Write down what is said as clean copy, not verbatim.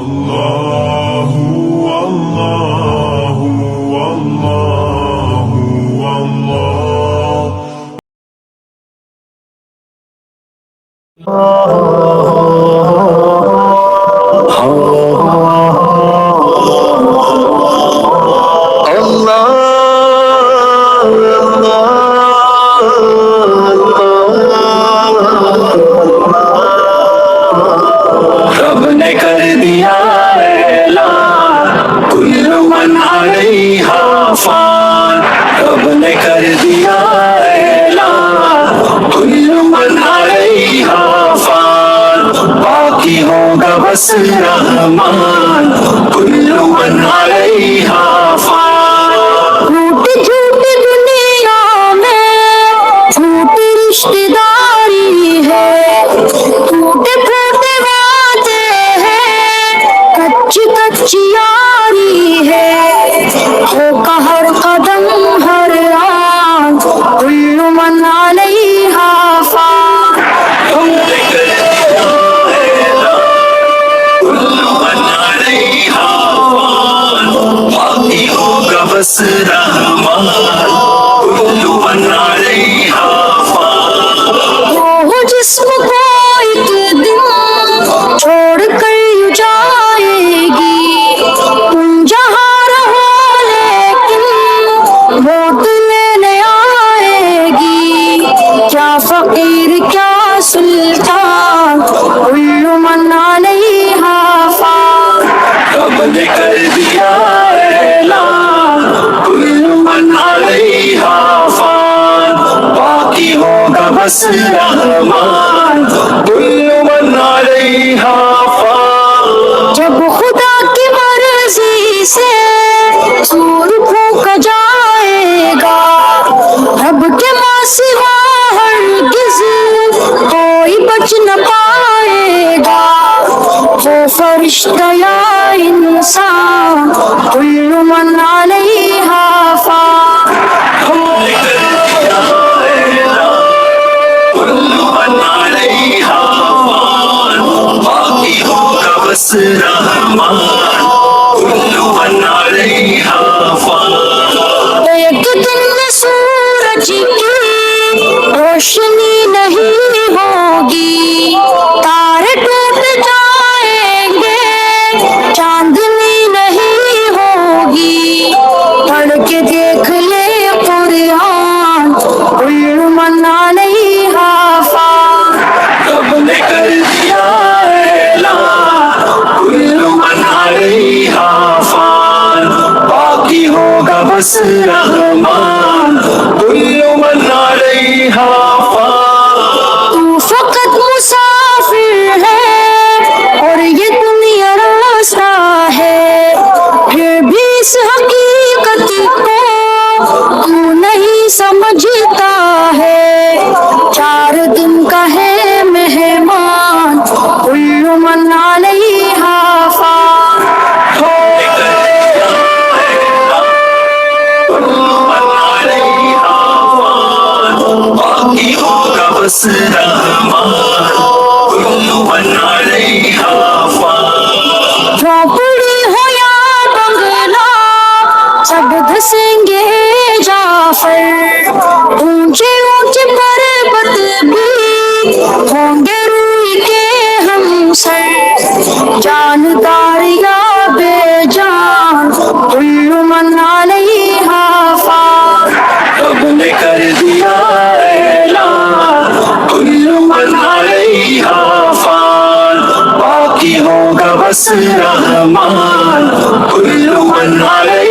Allahu Allahu Allahu رب نے کر دیا اعلان کل من علیہا فان، رب نے کر دیا اعلان کل من علیہا فان، باقی ہوگا بس رحمان کل من علیہا فان۔ جھوٹی جھوٹی دنیا میں جھوٹی رشتے داری ہے، ٹوٹے پھوٹے وعدے ہیں، کچی کچی یاری ہے، ہوگا ہر قدم ہر آن کل من علیہا فان۔ رب نے کر دیا اعلان کل من علیہا فان، باقی ہوگا بس رحمان کل من علیہا فان۔ وہ جسم کو ایک دن چھوڑ کر یوں جائے گی، تم جہاں رہو لیکن موت لینے آئے گی، کیا فقیر کیا سلطان کل من علیہا فان۔ رب نے کر دیا اعلان کل من علیہا فان، باقی ہوگا بس رحمان کل من علیہا فان۔ جب خدا کی مرضی سے سور پھونکا جائے گا، رب کے ماں سوا ہرگز کوئی بچ نہ پائے گا، وہ فرشتہ یا انسان کل من علیہا فان۔ رب نے کر دیا اعلان کل من علیہا فان، باقی ہوگا بس رحمان کل من علیہا فان۔ ایک دن سورج کی روشنی نہیں ہوگی، تارے ٹوٹ جائیں گے، چاندنی نہیں ہوگی، پڑھ کے دیکھ لے قرآن کل من علیہا فان۔ رب نے کر دیا اعلان کل من علیہا فان، باقی ہوگا بس رحمان کل من علیہا فان۔ تو فقط مسافر ہے اور یہ دنیا راستہ ہے، پھر بھی اس حقیقت کو تو نہیں سمجھتا ہے، 4 دن کا ہے مہمان کل من علیہا فان۔ رب نے کر دیا اعلان کل من علیہا فان، باقی ہوگا بس رحمان کل من علیہا فان۔ جھونپڑی ہو یا بنگلہ سب دھسیں گے جعفر، اونچے اونچے پربت بھی ہوں گے روئی کے ہم سر، جاندار یا بے جان کل من علیہا فان۔ رب نے کر دیا اعلان کل من علیہا فان، باقی ہوگا بس رحمان کل من علیہا